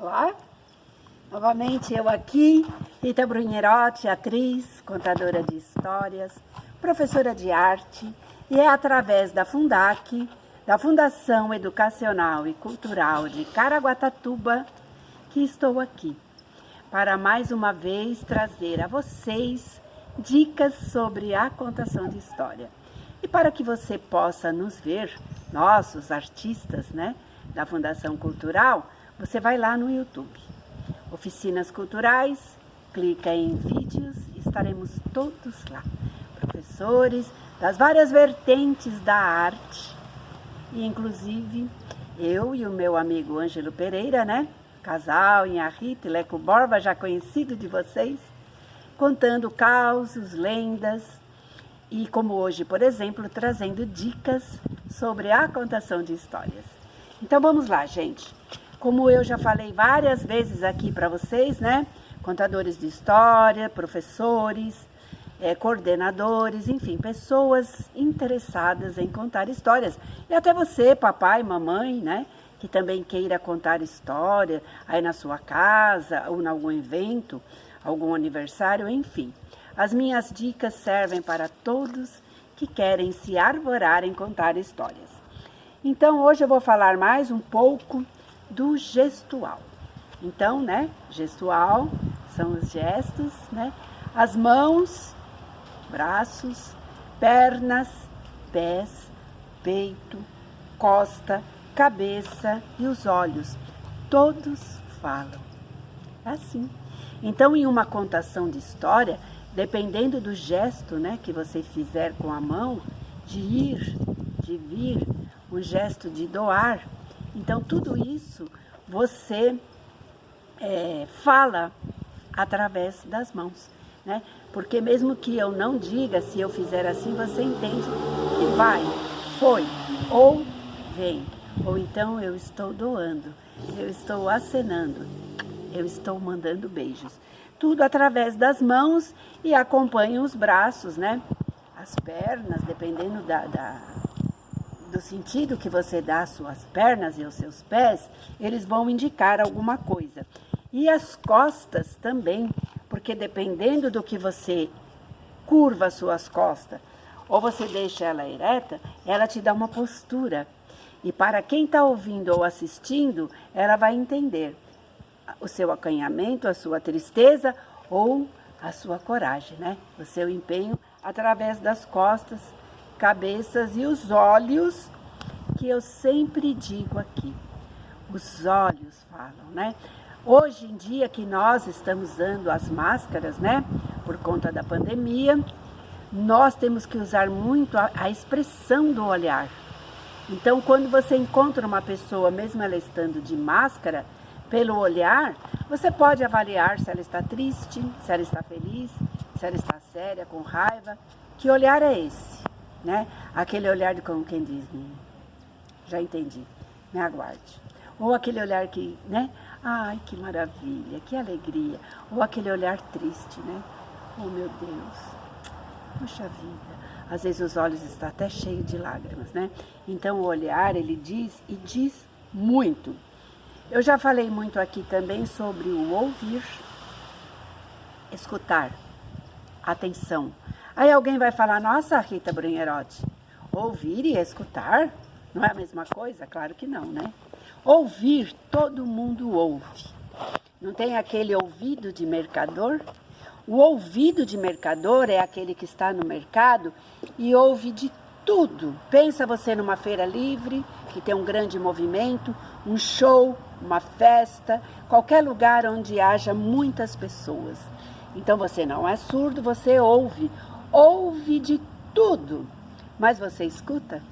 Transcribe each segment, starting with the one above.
Olá, novamente eu aqui, Rita Brunherotti, atriz, contadora de histórias, professora de arte, e é através da Fundac, da Fundação Educacional e Cultural de Caraguatatuba, que estou aqui para mais uma vez trazer a vocês dicas sobre a contação de história. E para que você possa nos ver, nós, os artistas, da Fundação Cultural, você vai lá no YouTube, Oficinas Culturais, clica em vídeos, estaremos todos lá. Professores das várias vertentes da arte, e inclusive eu e o meu amigo Ângelo Pereira, casal em Rita e Leco Borba, já conhecido de vocês, contando causos, lendas, e como hoje, por exemplo, trazendo dicas sobre a contação de histórias. Então vamos lá, gente. Como eu já falei várias vezes aqui para vocês, contadores de história, professores, coordenadores, enfim, pessoas interessadas em contar histórias. E até você, papai, mamãe, que também queira contar história aí na sua casa ou em algum evento, algum aniversário, enfim. As minhas dicas servem para todos que querem se arvorar em contar histórias. Então, hoje eu vou falar mais um pouco do gestual. Então, gestual são os gestos, as mãos, braços, pernas, pés, peito, costa, cabeça e os olhos. Todos falam. É assim. Então, em uma contação de história, dependendo do gesto, que você fizer com a mão, de ir, de vir, um gesto de doar, então tudo isso você fala através das mãos, Porque mesmo que eu não diga, se eu fizer assim, você entende que vai, foi, ou vem, ou então eu estou doando, eu estou acenando, eu estou mandando beijos. Tudo através das mãos e acompanha os braços, as pernas, dependendo do sentido que você dá às suas pernas e aos seus pés, eles vão indicar alguma coisa. E as costas também, porque dependendo do que você curva as suas costas, ou você deixa ela ereta, ela te dá uma postura. E para quem está ouvindo ou assistindo, ela vai entender o seu acanhamento, a sua tristeza ou a sua coragem, o seu empenho através das costas, cabeças e os olhos, que eu sempre digo aqui. Os olhos falam, Hoje em dia que nós estamos usando as máscaras, por conta da pandemia, nós temos que usar muito a expressão do olhar. Então, quando você encontra uma pessoa, mesmo ela estando de máscara, pelo olhar, você pode avaliar se ela está triste, se ela está feliz, se ela está séria, com raiva. Que olhar é esse? Aquele olhar de como quem diz, já entendi, me aguarde. Ou aquele olhar que, ai, que maravilha, que alegria. Ou aquele olhar triste, oh meu Deus, puxa vida. Às vezes os olhos estão até cheios de lágrimas, Então o olhar, ele diz e diz muito. Eu já falei muito aqui também sobre o ouvir, escutar, atenção. Aí alguém vai falar, nossa, Rita Brunherotti, ouvir e escutar não é a mesma coisa? Claro que não, Ouvir, todo mundo ouve. Não tem aquele ouvido de mercador? O ouvido de mercador é aquele que está no mercado e ouve de tudo. Pensa você numa feira livre, que tem um grande movimento, um show, uma festa, qualquer lugar onde haja muitas pessoas. Então você não é surdo, você ouve de tudo, mas você escuta?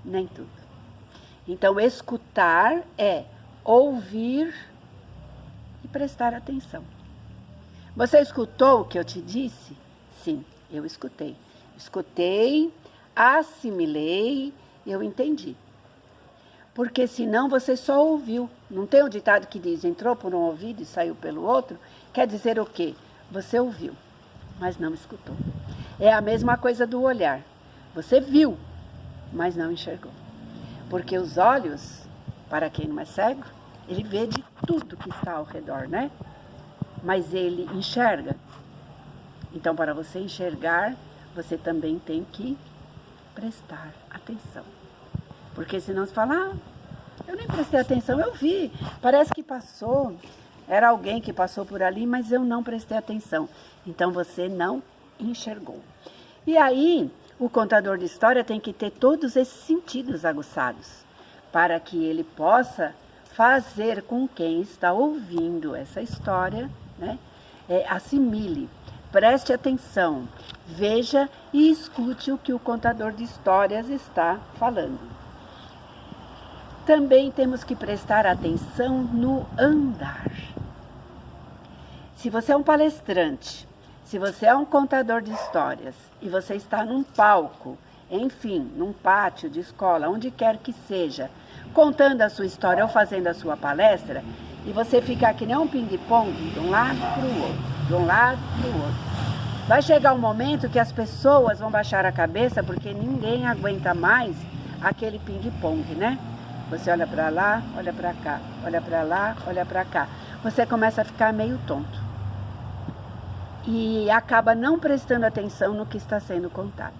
Nem tudo. Então escutar é ouvir e prestar atenção. Você escutou o que eu te disse? Sim, eu escutei. Escutei, assimilei, eu entendi. Porque senão você só ouviu. Não tem um ditado que diz, entrou por um ouvido e saiu pelo outro? Quer dizer o quê? Você ouviu, mas não escutou. É a mesma coisa do olhar. Você viu, mas não enxergou. Porque os olhos, para quem não é cego, Ele vê de tudo que está ao redor, né? Mas ele enxerga. Então, para você enxergar, você também tem que prestar atenção. Porque senão você fala, eu nem prestei atenção, eu vi, parece que passou, era alguém que passou por ali, mas eu não prestei atenção. Então, você não enxergou. E aí, o contador de história tem que ter todos esses sentidos aguçados, para que ele possa fazer com quem está ouvindo essa história, né, assimile, preste atenção, veja e escute o que o contador de histórias está falando. Também temos que prestar atenção no andar. Se você é um palestrante, se você é um contador de histórias e você está num palco, enfim, num pátio de escola, onde quer que seja, contando a sua história ou fazendo a sua palestra, e você ficar que nem um ping-pong de um lado para o outro, de um lado para o outro. Vai chegar um momento que as pessoas vão baixar a cabeça porque ninguém aguenta mais aquele ping-pong, né? Você olha para lá, olha para cá, olha para lá, olha para cá. Você começa a ficar meio tonto. E acaba não prestando atenção no que está sendo contado.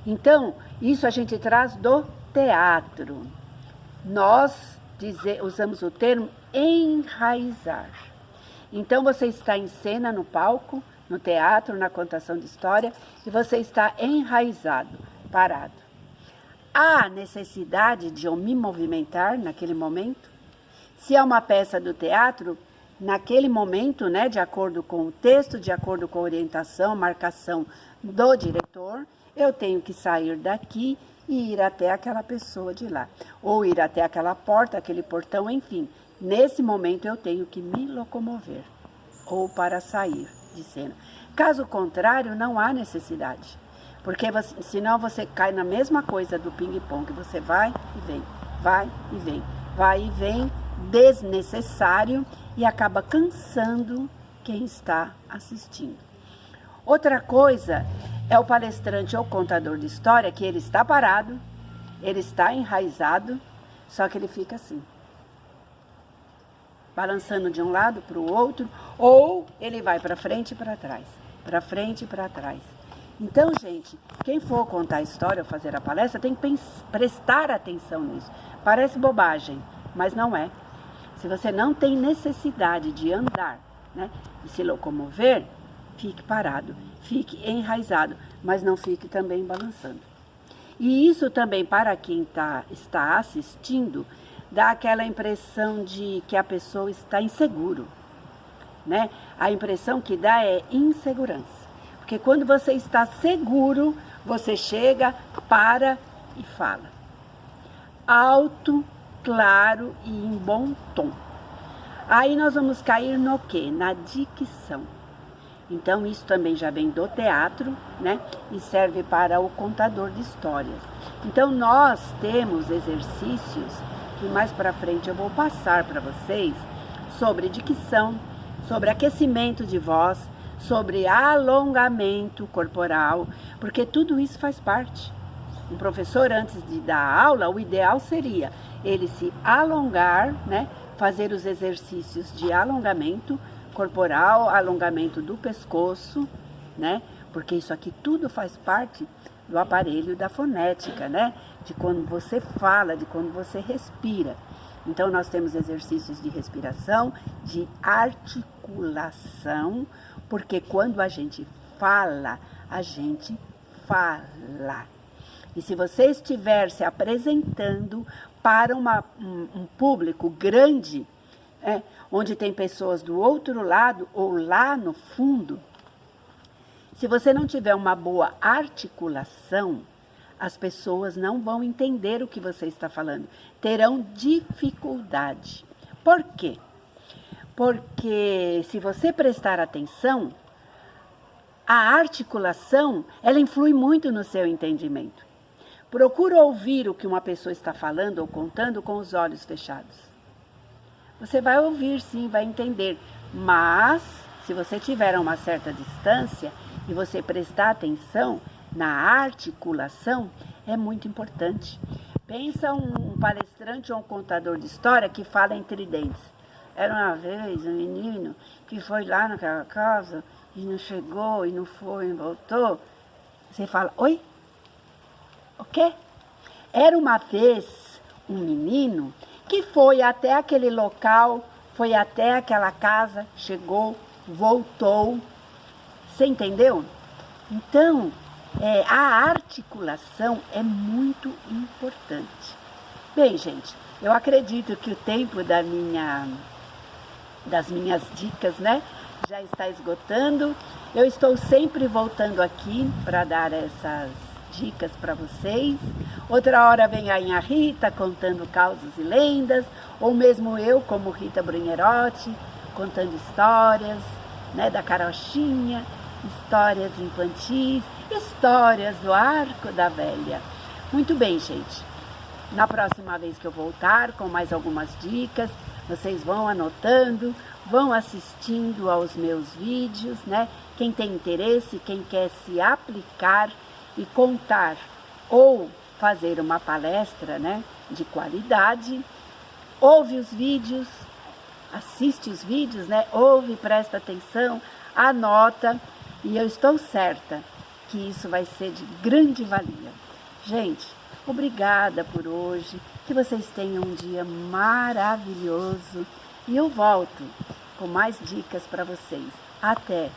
Então, isso a gente traz do teatro. Nós usamos o termo enraizar. Então, você está em cena, no palco, no teatro, na contação de história, e você está enraizado, parado. Há necessidade de eu me movimentar naquele momento? Se é uma peça do teatro, naquele momento, né, de acordo com o texto, de acordo com a orientação, marcação do diretor, eu tenho que sair daqui e ir até aquela pessoa de lá. Ou ir até aquela porta, aquele portão, enfim. Nesse momento eu tenho que me locomover. Ou para sair de cena. Caso contrário, não há necessidade. Porque senão você cai na mesma coisa do ping-pong. Você vai e vem, vai e vem, vai e vem, desnecessário e acaba cansando quem está assistindo. Outra coisa é o palestrante ou contador de história que ele está parado, ele está enraizado, só que ele fica assim, balançando de um lado para o outro, ou ele vai para frente e para trás, para frente e para trás. Então, gente, quem for contar a história ou fazer a palestra tem que prestar atenção nisso. Parece bobagem, mas não é. Se você não tem necessidade de andar, né, de se locomover, fique parado, fique enraizado, mas não fique também balançando. E isso também, para quem está assistindo, dá aquela impressão de que a pessoa está inseguro, né? A impressão que dá é insegurança. Porque quando você está seguro, você chega, para e fala. Alto, claro e em bom tom. Aí nós vamos cair no quê? Na dicção. Então isso também já vem do teatro, né? E serve para o contador de histórias. Então nós temos exercícios que mais para frente eu vou passar para vocês sobre dicção, sobre aquecimento de voz, sobre alongamento corporal, porque tudo isso faz parte. Um professor, antes de dar aula, o ideal seria ele se alongar, né? Fazer os exercícios de alongamento corporal, alongamento do pescoço, né? Porque isso aqui tudo faz parte do aparelho da fonética, né? De quando você fala, de quando você respira. Então, nós temos exercícios de respiração, de articulação, porque quando a gente fala, a gente fala. E se você estiver se apresentando para um público grande, onde tem pessoas do outro lado ou lá no fundo, se você não tiver uma boa articulação, as pessoas não vão entender o que você está falando, terão dificuldade. Por quê? Porque se você prestar atenção, a articulação, ela influi muito no seu entendimento. Procura ouvir o que uma pessoa está falando ou contando com os olhos fechados. Você vai ouvir, sim, vai entender, mas se você tiver a uma certa distância e você prestar atenção na articulação, é muito importante. Pensa um palestrante palestrante ou um contador de história que fala entre dentes. Era uma vez um menino que foi lá naquela casa e não chegou, e não foi, e voltou. Você fala, oi? O quê? Era uma vez um menino que foi até aquele local, foi até aquela casa, chegou, voltou. Você entendeu? Então, a articulação é muito importante. Bem, gente, eu acredito que o tempo das minhas dicas, né, já está esgotando. Eu estou sempre voltando aqui para dar essas dicas para vocês. Outra hora vem a Inha Rita contando causos e lendas, ou mesmo eu, como Rita Brunherotti, contando histórias, né, da carochinha, histórias infantis, histórias do Arco da Velha. Muito bem, gente. Na próxima vez que eu voltar com mais algumas dicas, vocês vão anotando, vão assistindo aos meus vídeos, né? Quem tem interesse, quem quer se aplicar e contar ou fazer uma palestra, né, de qualidade, ouve os vídeos, assiste os vídeos, né? Ouve, presta atenção, anota, e eu estou certa que isso vai ser de grande valia. Gente, obrigada por hoje, que vocês tenham um dia maravilhoso e eu volto com mais dicas para vocês. Até!